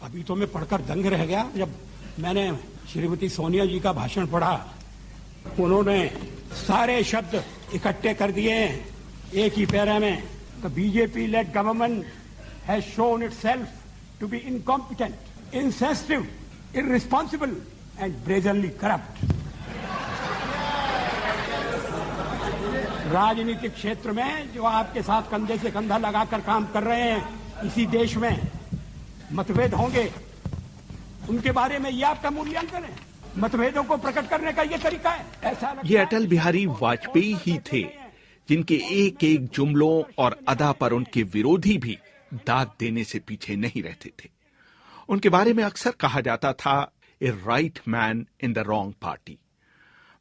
अभी तो मैं पढ़कर दंग रह गया जब मैंने श्रीमती सोनिया जी का भाषण पढ़ा। उन्होंने सारे शब्द इकट्ठे कर दिए एक ही पैरा में। The BJP-led government has shown itself to be incompetent, insensitive, irresponsible, and brazenly corrupt. राजनीतिक क्षेत्र में जो आपके साथ कंधे से कंधा लगाकर काम कर रहे हैं, इसी देश में मतभेद होंगे, उनके बारे में ये आपका मूल्यांकन है? मतभेदों को प्रकट करने का ये तरीका है? ऐसा ये अटल बिहारी वाजपेयी ही थे जिनके एक एक जुमलों और अदा पर उनके विरोधी भी दाद देने से पीछे नहीं रहते थे। उनके बारे में अक्सर कहा जाता था, a right man in the wrong party.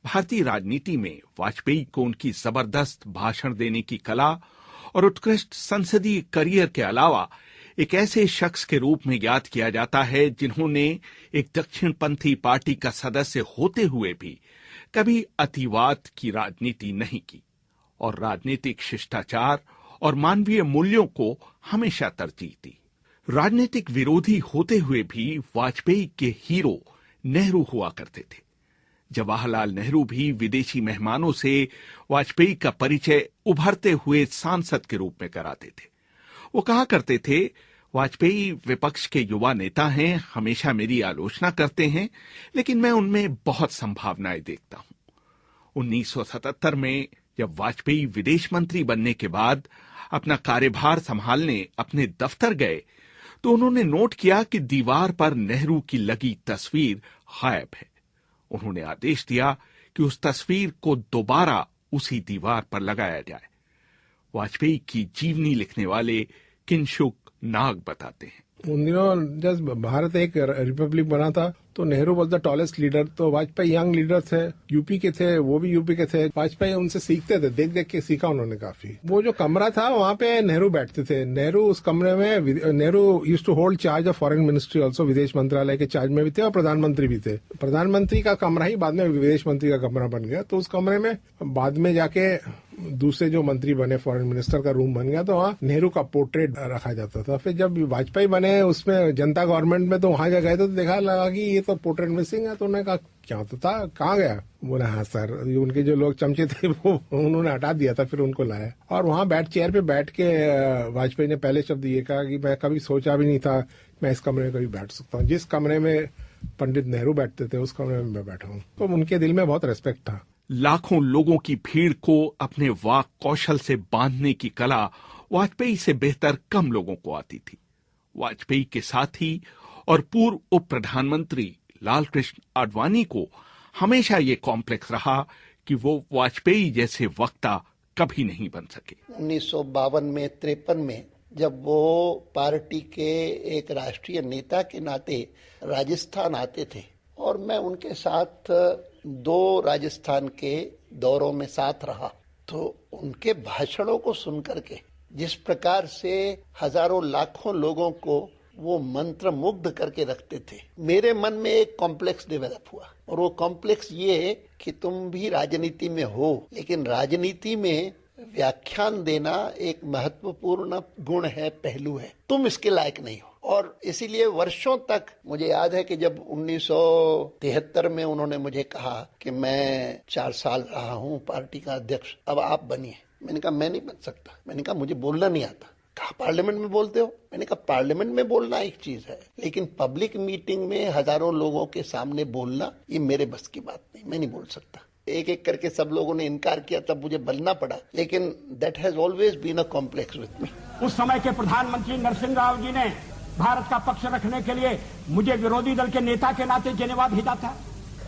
भारतीय राजनीति में वाजपेयी को उनकी जबरदस्त भाषण देने की कला और उत्कृष्ट संसदीय करियर के अलावा एक ऐसे शख्स के रूप में याद किया जाता है जिन्होंने एक दक्षिणपंथी पार्टी का सदस्य होते हुए भी कभी अतिवाद की राजनीति नहीं की और राजनीतिक शिष्टाचार और मानवीय मूल्यों को हमेशा तरजीह दी। राजनीतिक विरोधी होते हुए भी वाजपेयी के हीरो नेहरू हुआ करते थे। जवाहरलाल नेहरू भी विदेशी मेहमानों से वाजपेयी का परिचय उभरते हुए सांसद के रूप में कराते थे। वो कहा करते थे, वाजपेयी विपक्ष के युवा नेता हैं, हमेशा मेरी आलोचना करते हैं, लेकिन मैं उनमें बहुत संभावनाएं देखता हूं। 1977 में जब वाजपेयी विदेश मंत्री बनने के बाद अपना कार्यभार संभालने अपने दफ्तर गए तो उन्होंने नोट किया कि दीवार पर नेहरू की लगी तस्वीर गायब है। उन्होंने आदेश दिया कि उस तस्वीर को दोबारा उसी दीवार पर लगाया जाए। वाजपेयी की जीवनी लिखने वाले किंशुक नाग बताते हैं, उन दिनों जब भारत एक रिपब्लिक बना था तो Nehru was the tallest leader, तो वाजपेयी यंग लीडर थे, यूपी के थे, वो भी यूपी के थे। वाजपेयी उनसे सीखते थे, देख देख के सीखा उन्होंने काफी। वो जो कमरा था वहाँ पे नेहरू बैठते थे। नेहरू उस कमरे में, Nehru used to hold charge of foreign ministry also, विदेश मंत्रालय के चार्ज में भी थे और प्रधानमंत्री भी थे। प्रधानमंत्री का कमरा ही बाद में विदेश मंत्री का कमरा बन गया। तो उस कमरे में बाद में जाके दूसरे जो मंत्री बने, फॉरेन मिनिस्टर का रूम बन गया, तो वहाँ नेहरू का पोर्ट्रेट रखा जाता था। फिर जब वाजपेयी बने उसमें जनता गवर्नमेंट में, तो वहाँ गए तो देखा लगा कि ये तो पोर्ट्रेट मिसिंग है। तो उन्होंने कहा क्या तो था, कहाँ गया? बोला हाँ सर, उनके जो लोग चमचे थे वो उन्होंने हटा दिया था, फिर उनको लाया। और वहाँ चेयर पे बैठ के वाजपेयी ने पहले शब्द ये कहा कि मैं कभी सोचा भी नहीं था मैं इस कमरे में कभी बैठ सकता हूँ। जिस कमरे में पंडित नेहरू बैठते थे उस कमरे में मैं बैठा हूँ। तो उनके दिल में बहुत रेस्पेक्ट था। लाखों लोगों की भीड़ को अपने वाक कौशल से बांधने की कला वाजपेयी से बेहतर कम लोगों को आती थी। वाजपेयी के साथी और पूर्व उप प्रधानमंत्री लालकृष्ण आडवाणी को हमेशा ये कॉम्प्लेक्स रहा कि वो वाजपेयी जैसे वक्ता कभी नहीं बन सके। 1952 में 53 में जब वो पार्टी के एक राष्ट्रीय नेता के नाते राजस्थान आते थे और मैं उनके साथ 2 राजस्थान के दौरों में साथ रहा, तो उनके भाषणों को सुनकर के जिस प्रकार से हजारों लाखों लोगों को वो मंत्र मुग्ध करके रखते थे, मेरे मन में एक कॉम्प्लेक्स डेवलप हुआ। और वो कॉम्प्लेक्स ये कि तुम भी राजनीति में हो, लेकिन राजनीति में व्याख्यान देना एक महत्वपूर्ण गुण है, पहलू है, तुम इसके लायक नहीं हो। और इसीलिए वर्षों तक मुझे याद है कि जब 1973 में उन्होंने मुझे कहा कि मैं 4 साल रहा हूं पार्टी का अध्यक्ष, अब आप बनिए। मैंने कहा मैं नहीं बन सकता। मैंने कहा मुझे बोलना नहीं आता। कहा पार्लियामेंट में बोलते हो? मैंने कहा पार्लियामेंट में बोलना एक चीज है, लेकिन पब्लिक मीटिंग में हजारों लोगों के सामने बोलना ये मेरे बस की बात नहीं, मैं नहीं बोल सकता। एक एक करके सब लोगों ने इनकार किया, तब मुझे बनना पड़ा, लेकिन that has always been a complex with me. उस समय के प्रधानमंत्री नरसिंह राव जी ने भारत का पक्ष रखने के लिए मुझे विरोधी दल के नेता के नाते जेनेवा भेजा था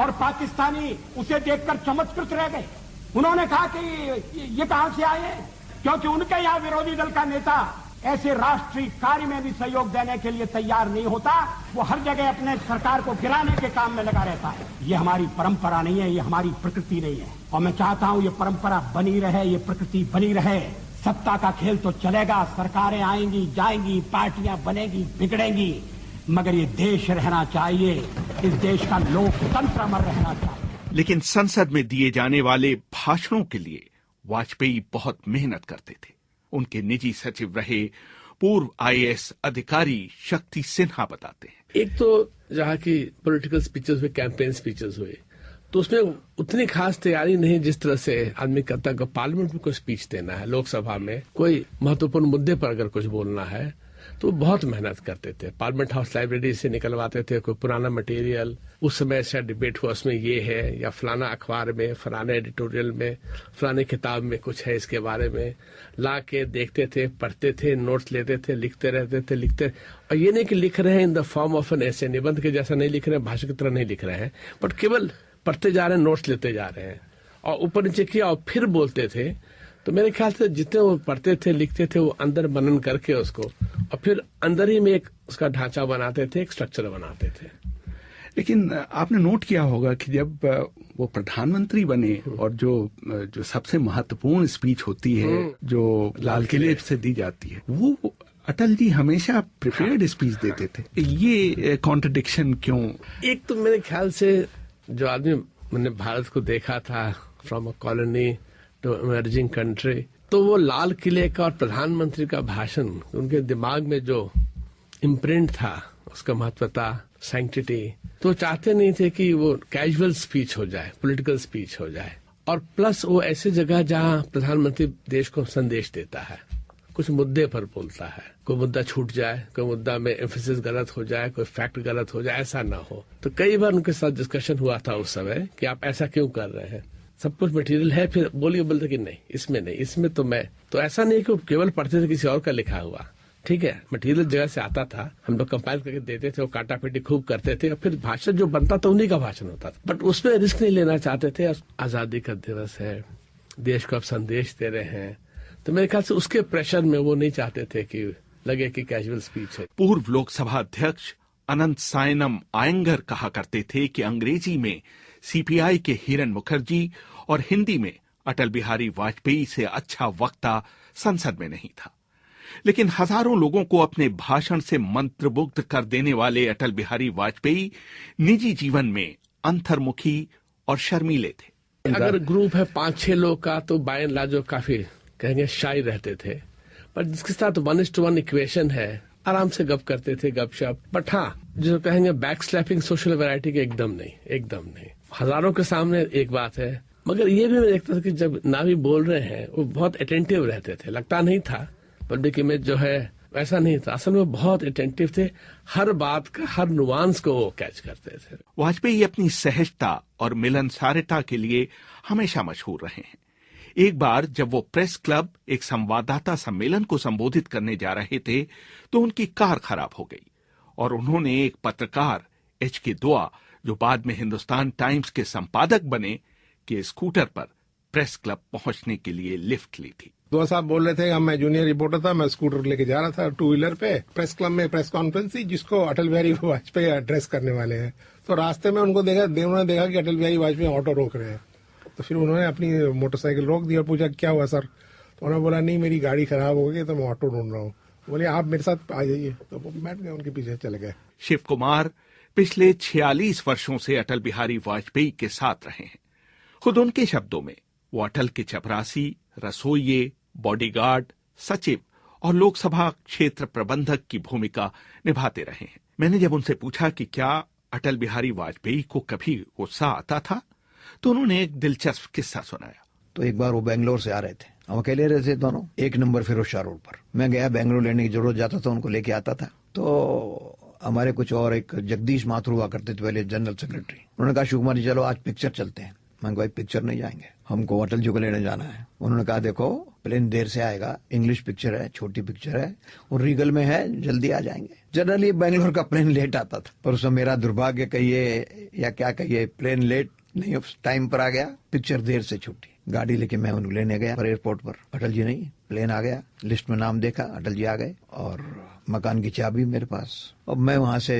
और पाकिस्तानी उसे देखकर चमत्कृत रह गए। उन्होंने कहा कि ये कहां से आए, क्योंकि उनके यहां विरोधी दल का नेता ऐसे राष्ट्रीय कार्य में भी सहयोग देने के लिए तैयार नहीं होता। वो हर जगह अपने सरकार को गिराने के काम में लगा रहता है। ये हमारी परंपरा नहीं है, ये हमारी प्रकृति नहीं है, और मैं चाहता हूं ये परंपरा बनी रहे, ये प्रकृति बनी रहे। सत्ता का खेल तो चलेगा, सरकारें आएंगी जाएंगी, पार्टियां बनेगी बिगड़ेंगी, मगर ये देश रहना चाहिए, इस देश का लोकतंत्र अमर रहना चाहिए। लेकिन संसद में दिए जाने वाले भाषणों के लिए वाजपेयी बहुत मेहनत करते थे। उनके निजी सचिव रहे पूर्व IAS अधिकारी शक्ति सिन्हा बताते हैं, एक तो जहाँ की पॉलिटिकल स्पीचेस हुए, कैंपेन स्पीचेस हुए, तो उसमें उतनी खास तैयारी नहीं जिस तरह से आदमी करता है। पार्लियामेंट में कोई स्पीच देना है, लोकसभा में कोई महत्वपूर्ण मुद्दे पर अगर कुछ बोलना है तो बहुत मेहनत करते थे। पार्लियामेंट हाउस लाइब्रेरी से निकलवाते थे कोई पुराना मटेरियल, उस समय ऐसा डिबेट हुआ उसमें ये है, या फलाना अखबार में, फलाने एडिटोरियल में, फलाने किताब में कुछ है इसके बारे में, ला के देखते थे, पढ़ते थे, नोट्स लेते थे, लिखते रहते थे, लिखते। और ये नहीं कि लिख रहे हैं in the form of an essay, निबंध के जैसा नहीं लिख रहे हैं, भाषण की तरह नहीं लिख रहे हैं, बट केवल पढ़ते जा रहे हैं, नोट्स लेते जा रहे हैं और ऊपर नीचे किया और फिर बोलते थे। तो मेरे ख्याल से जितने वो पढ़ते थे, लिखते थे, वो अंदर मनन करके उसको और फिर अंदर ही में एक उसका ढांचा बनाते थे, एक स्ट्रक्चर बनाते थे। लेकिन आपने नोट किया होगा कि जब वो प्रधानमंत्री बने और जो सबसे महत्वपूर्ण स्पीच होती है जो लाल किले से दी जाती है, वो अटल जी हमेशा प्रिपेयर्ड स्पीच देते थे। ये कॉन्ट्रडिक्शन क्यों? एक तो मेरे ख्याल से जो आदमी मैंने भारत को देखा था from a colony to emerging country, तो वो लाल किले का और प्रधानमंत्री का भाषण उनके दिमाग में जो इम्प्रिंट था, उसका महत्वता, सैंक्टिटी, तो चाहते नहीं थे कि वो कैजुअल स्पीच हो जाए, पॉलिटिकल स्पीच हो जाए। और प्लस वो ऐसी जगह जहां प्रधानमंत्री देश को संदेश देता है, कुछ मुद्दे पर बोलता है, कोई मुद्दा छूट जाए, कोई मुद्दा में एम्फेसिस गलत हो जाए, कोई फैक्ट गलत हो जाए, ऐसा ना हो। तो कई बार उनके साथ डिस्कशन हुआ था उस समय कि आप ऐसा क्यों कर रहे हैं, सब कुछ मटेरियल है, फिर बोलते कि नहीं, इसमें नहीं, इसमें तो मैं तो ऐसा नहीं कि केवल पढ़ते थे किसी और का लिखा हुआ, ठीक है, मटेरियल जगह से आता था, हम लोग कंपाइल करके देते थे, वो काटा पेटी खूब करते थे और फिर भाषण जो बनता था उन्हीं का भाषण होता था। बट उसमें रिस्क नहीं लेना चाहते थे। आजादी का दिवस है, देश को आप संदेश दे रहे हैं, तो मेरे ख्याल से उसके प्रेशर में वो नहीं चाहते थे कि लगे कि कैजुअल स्पीच है। पूर्व लोकसभा अध्यक्ष अनंत सायनम आयंगर कहा करते थे कि अंग्रेजी में सीपीआई के हिरन मुखर्जी और हिंदी में अटल बिहारी वाजपेयी से अच्छा वक्ता संसद में नहीं था। लेकिन हजारों लोगों को अपने भाषण से मंत्रमुग्ध कर देने वाले अटल बिहारी वाजपेयी निजी जीवन में अंतर्मुखी और शर्मीले थे। अगर ग्रुप है 5-6 लोग का तो बाय एंड लार्ज काफी कहेंगे शाई रहते थे, पर जिसके साथ 1:1 इक्वेशन है, आराम से गप करते थे, गपशप। बट हाँ, जो कहेंगे बैक स्लैपिंग सोशल वैरायटी के एकदम नहीं। हजारों के सामने एक बात है, मगर ये भी मैं देखता था कि जब ना भी बोल रहे हैं वो बहुत अटेंटिव रहते थे। लगता नहीं था पब्लिक इमेज जो है वैसा नहीं था, असल में बहुत अटेंटिव थे, हर बात का हर नुआंस को वो कैच करते थे। वाजपेयी अपनी सहजता और मिलनसारता के लिए हमेशा मशहूर रहे हैं। एक बार जब वो प्रेस क्लब एक संवाददाता सम्मेलन को संबोधित करने जा रहे थे तो उनकी कार खराब हो गई और उन्होंने एक पत्रकार एच.के. दुआ, जो बाद में हिंदुस्तान टाइम्स के संपादक बने, के स्कूटर पर प्रेस क्लब पहुंचने के लिए लिफ्ट ली थी। दुआ साहब बोल रहे थे, मैं जूनियर रिपोर्टर था, मैं स्कूटर लेके जा रहा था 2 व्हीलर पे, प्रेस क्लब में प्रेस कॉन्फ्रेंस थी जिसको अटल बिहारी वाजपेयी एड्रेस करने वाले हैं। तो रास्ते में उन्होंने देखा कि अटल बिहारी वाजपेयी ऑटो रोक रहे हैं। तो फिर उन्होंने अपनी मोटरसाइकिल रोक दी और पूछा क्या हुआ सर? तो उन्होंने बोला नहीं, मेरी गाड़ी खराब हो गई तो मैं ऑटो ढूंढ रहा हूँ। बोले आप मेरे साथ आ जाइए। तो वो बैठ गए, उनके पीछे चले गए। शिव कुमार पिछले 46 वर्षों से अटल बिहारी वाजपेयी के साथ रहे हैं। खुद उनके शब्दों में वो अटल के चपरासी, रसोइये, बॉडीगार्ड, सचिव और लोकसभा क्षेत्र प्रबंधक की भूमिका निभाते रहे हैं। मैंने जब उनसे पूछा कि क्या अटल बिहारी वाजपेयी को कभी गुस्सा आता था, तो उन्होंने एक दिलचस्प किस्सा सुनाया। तो एक बार वो बेंगलोर से आ रहे थे, हम अकेले रहते दोनों, 1 नंबर फिरोजशाह रोड पर। मैं गया बेंगलोर, लेने की जरूरत जाता था, उनको लेके आता था। तो हमारे कुछ और एक जगदीश माथुर हुआ करते थे पहले जनरल सेक्रेटरी, उन्होंने कहा शिव कुमार जी चलो आज पिक्चर चलते हैं। मैं भाई पिक्चर नहीं जाएंगे, हमको अटल जी को लेने जाना है। उन्होंने कहा देखो प्लेन देर से आएगा, इंग्लिश पिक्चर है, छोटी पिक्चर है और रीगल में है, जल्दी आ जाएंगे। जनरली बेंगलोर का प्लेन लेट आता था, पर उसमें मेरा दुर्भाग्य कहिए या क्या कहिए, प्लेन लेट नहीं टाइम पर आ गया, पिक्चर देर से छूटी। गाड़ी लेके मैं उनको लेने गया पर एयरपोर्ट पर, अटल जी नहीं, प्लेन आ गया, लिस्ट में नाम देखा, अटल जी आ गए और मकान की चाबी मेरे पास। अब मैं वहां से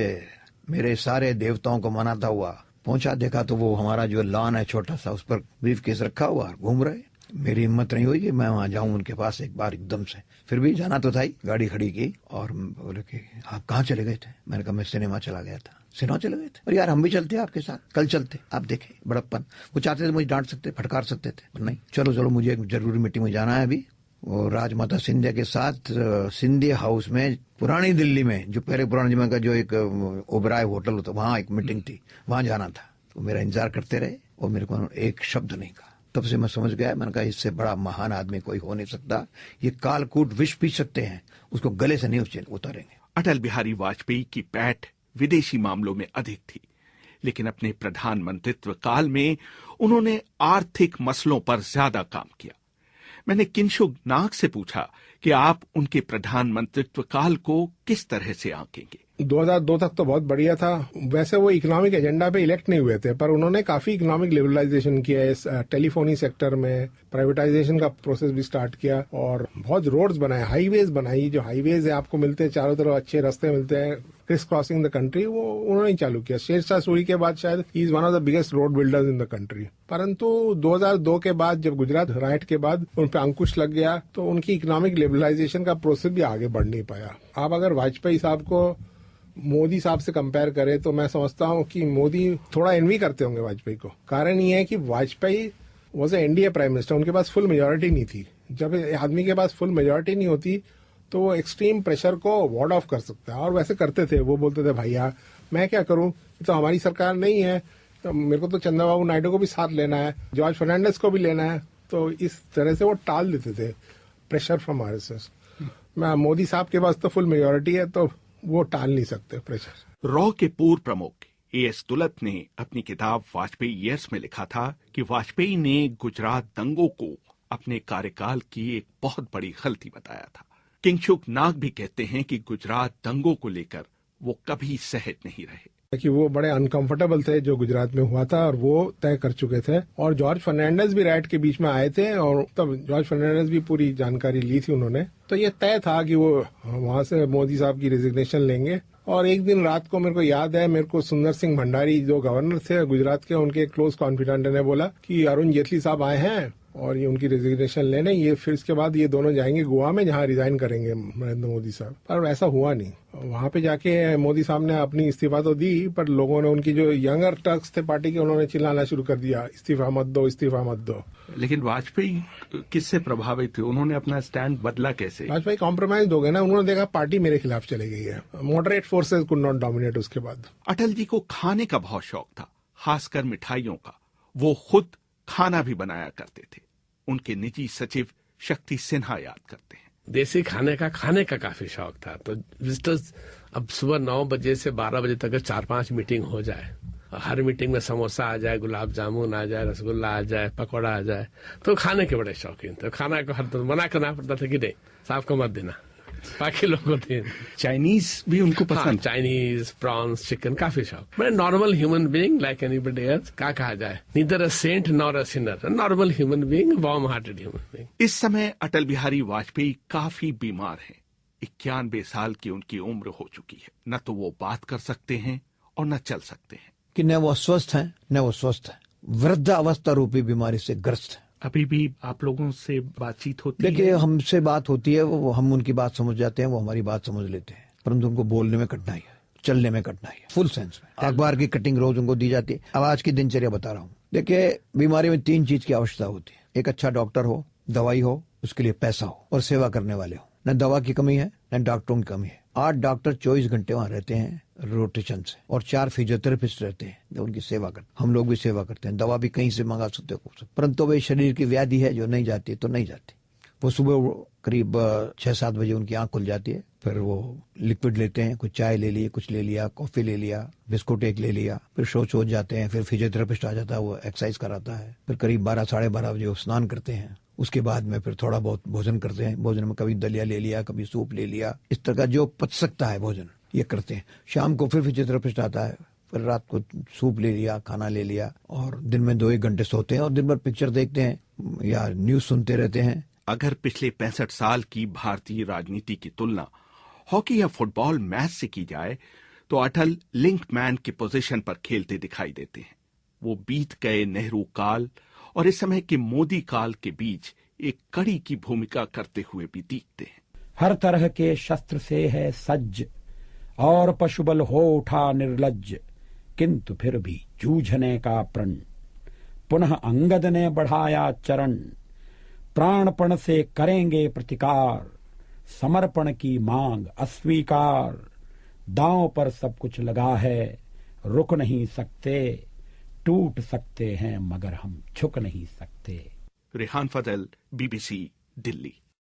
मेरे सारे देवताओं को मनाता हुआ पहुंचा, देखा तो वो हमारा जो लॉन है छोटा सा, उस पर ब्रीफ केस रखा हुआ घूम रहे। मेरी हिम्मत नहीं हुई कि मैं वहां जाऊं उनके पास एक बार एकदम से, फिर भी जाना तो था ही। गाड़ी खड़ी की और बोले कि आप कहाँ चले गए थे? मैंने कहा मैं सिनेमा चला गया था। सिनेमा चले गए थे? और यार हम भी चलते आपके साथ, कल चलते, आप देखे बड़प्पन। वो चाहते थे मुझे डांट सकते, फटकार सकते थे, पर नहीं, चलो चलो मुझे एक जरूरी मीटिंग में जाना है अभी, वो राजमाता सिंधिया के साथ सिंधिया हाउस में पुरानी दिल्ली में, जो पहले पुराने जमाने का जो एक ओबराय होटल होता, वहां एक मीटिंग थी, वहां जाना था। तो मेरा इंतजार करते रहे और मेरे को एक शब्द नहीं कहा। तब से मैं समझ गया, मैंने कहा इससे बड़ा महान आदमी कोई हो नहीं सकता। ये कालकूट विष पी सकते हैं, उसको गले से नहीं उतारेंगे। अटल बिहारी वाजपेयी की पैठ विदेशी मामलों में अधिक थी, लेकिन अपने प्रधानमंत्रित्व काल में उन्होंने आर्थिक मसलों पर ज्यादा काम किया। मैंने किंशुक नाग से पूछा कि आप उनके प्रधानमंत्रित्व काल को किस तरह से आंकेंगे। 2002 तक तो बहुत बढ़िया था। वैसे वो इकोनॉमिक एजेंडा पे इलेक्ट नहीं हुए थे, पर उन्होंने काफी इकोनॉमिक लिबरलाइजेशन किया है। इस टेलीफोनी सेक्टर में प्राइवेटाइजेशन का प्रोसेस भी स्टार्ट किया और बहुत रोड्स बनाए, हाईवेज बनाई। जो हाईवेज है आपको मिलते हैं चारों तरफ, अच्छे रास्ते मिलते हैं क्रिस क्रॉसिंग द कंट्री, वो उन्होंने चालू किया। शेरशाह सूरी के बाद शायद he is one of the biggest road builders in the country. परंतु 2002 के बाद जब गुजरात राइट के बाद उन पे अंकुश लग गया, तो उनकी इकोनॉमिक लिबरलाइजेशन का प्रोसेस भी आगे बढ़ नहीं पाया। आप अगर वाजपेयी साहब को मोदी साहब से कंपेयर करें तो मैं समझता हूं कि मोदी थोड़ा एनवी करते होंगे वाजपेयी को। कारण ये है कि Vajpayee was a NDA prime minister, उनके पास फुल मेजोरिटी नहीं थी। जब आदमी के पास फुल मेजोरिटी नहीं होती तो वो एक्सट्रीम प्रेशर को वार्ड ऑफ कर सकता है, और वैसे करते थे। वो बोलते थे भैया मैं क्या करूं, तो हमारी सरकार नहीं है, तो मेरे को तो चंद्रबाबू नायडू को भी साथ लेना है, जॉर्ज फर्नांडिस को भी लेना है। तो इस तरह से वो टाल देते थे प्रेशर फ्रॉम आरएसएस। मोदी साहब के पास तो फुल मेजोरिटी है, तो वो टाल नहीं सकते प्रेशर। रॉ के पूर्व प्रमुख एएस तुलत ने अपनी किताब वाजपेयी ईयर्स में लिखा था कि वाजपेयी ने गुजरात दंगों को अपने कार्यकाल की एक बहुत बड़ी गलती बताया था। किंशुक नाग भी कहते हैं कि गुजरात दंगों को लेकर वो कभी सहज नहीं रहे, कि वो बड़े अनकंफर्टेबल थे जो गुजरात में हुआ था, और वो तय कर चुके थे। और जॉर्ज फर्नांडिस भी राइट के बीच में आए थे, और तब जॉर्ज फर्नांडिस भी पूरी जानकारी ली थी उन्होंने। तो ये तय था कि वो वहां से मोदी साहब की रेजिग्नेशन लेंगे। और एक दिन रात को मेरे को याद है, मेरे को सुंदर सिंह भंडारी जो गवर्नर थे गुजरात के, उनके क्लोज कॉन्फिडेंट ने बोला कि अरुण जेटली साहब आए हैं और ये उनकी रेजिग्नेशन लेने, ये फिर इसके बाद ये दोनों जाएंगे गोवा में, जहां रिजाइन करेंगे नरेंद्र मोदी साहब। पर ऐसा हुआ नहीं। वहां पे जाके मोदी साहब ने अपनी इस्तीफा तो दी, पर लोगों ने, उनकी जो यंगर टर्क्स थे पार्टी के, उन्होंने चिल्लाना शुरू कर दिया, इस्तीफा मत दो, इस्तीफा मत दो। लेकिन वाजपेयी किससे प्रभावित थे? उन्होंने अपना स्टैंड बदला कैसे? वाजपेयी कॉम्प्रोमाइज हो गए ना, उन्होंने देखा पार्टी मेरे खिलाफ चली गई है। Moderate forces could not dominate. उसके बाद अटल जी को खाने का बहुत शौक था, खासकर मिठाइयों का। वो खुद खाना भी बनाया करते थे। उनके निजी सचिव शक्ति सिन्हा याद करते हैं, देसी खाने का काफी शौक था। तो विजिटर्स अब सुबह 9 बजे से 12 बजे तक 4-5 मीटिंग हो जाए, हर मीटिंग में समोसा आ जाए, गुलाब जामुन आ जाए, रसगुल्ला आ जाए, पकौड़ा आ जाए। तो खाने के बड़े शौकीन थे। खाना को हर मना करना पड़ता था कि नहीं साहब को मत देना, बाकी लोगों थे। चाइनीज भी उनको पसंद? चाइनीज, प्रॉन्स, चिकन, काफी शौक। बड़े normal human being like anybody else. क्या कहा जाए, neither a saint nor a sinner, normal human being, warm hearted human being. इस समय अटल बिहारी वाजपेयी काफी बीमार हैं। 91 साल की उनकी उम्र हो चुकी है। न तो वो बात कर सकते हैं और न चल सकते हैं। कि न वो स्वस्थ हैं न वो स्वस्थ है, वृद्धावस्था रूपी बीमारी से ग्रस्त है। अभी भी आप लोगों से बातचीत होती है? देखिए, हमसे बात होती है, वो हम उनकी बात समझ जाते हैं, वो हमारी बात समझ लेते हैं, परंतु उनको बोलने में कठिनाई है, चलने में कठिनाई है, फुल सेंस में। अखबार की कटिंग रोज उनको दी जाती है। अब आज की दिनचर्या बता रहा हूँ। देखिए, बीमारी में 3 चीज की आवश्यकता होती है। एक अच्छा डॉक्टर हो, दवाई हो, उसके लिए पैसा हो, और सेवा करने वाले हो। न दवा की कमी है न डॉक्टरों की कमी है। 8 डॉक्टर 24 घंटे वहां रहते हैं रोटेशन से, और 4 फिजियोथेरेपिस्ट रहते हैं जो उनकी सेवा करते हैं। हम लोग भी सेवा करते हैं। दवा भी कहीं से मंगा सकते हो, परंतु वे शरीर की व्याधि है जो नहीं जाती तो नहीं जाती। वो सुबह करीब 6-7 बजे उनकी आंख खुल जाती है, फिर वो लिक्विड लेते हैं, कुछ चाय ले ली, कुछ ले लिया, कॉफी ले लिया, बिस्कुट एक ले लिया, फिर शौच हो जाते हैं। फिर फिजियोथेरेपिस्ट आ जाता है, वो एक्सरसाइज कराता है। फिर करीब 12-12:30 बजे वो स्नान करते हैं। उसके बाद में फिर थोड़ा बहुत भोजन करते हैं। भोजन में कभी दलिया ले लिया, कभी सूप ले लिया, इस तरह का जो पच सकता है भोजन ये करते हैं। शाम को फिर फिजियोथेरेपिस्ट आता है, फिर रात को सूप ले लिया, खाना ले लिया, और दिन में 2-1 घंटे सोते हैं और दिन भर पिक्चर देखते हैं या न्यूज सुनते रहते हैं। अगर पिछले 65 साल की भारतीय राजनीति की तुलना हॉकी या फुटबॉल मैच से की जाए तो अटल लिंकमैन की पोजीशन पर खेलते दिखाई देते हैं। वो बीत गए नेहरू काल और इस समय के मोदी काल के बीच एक कड़ी की भूमिका करते हुए भी दिखते हैं। हर तरह के शस्त्र से है सज्ज और पशुबल हो उठा निर्लज्ज, किंतु फिर भी जूझने का प्रण। पुनः अंगद ने बढ़ाया चरण, प्राणपण से करेंगे प्रतिकार, समर्पण की मांग अस्वीकार। दांव पर सब कुछ लगा है, रुक नहीं सकते, टूट सकते हैं मगर हम झुक नहीं सकते। रेहान फजल, BBC, दिल्ली।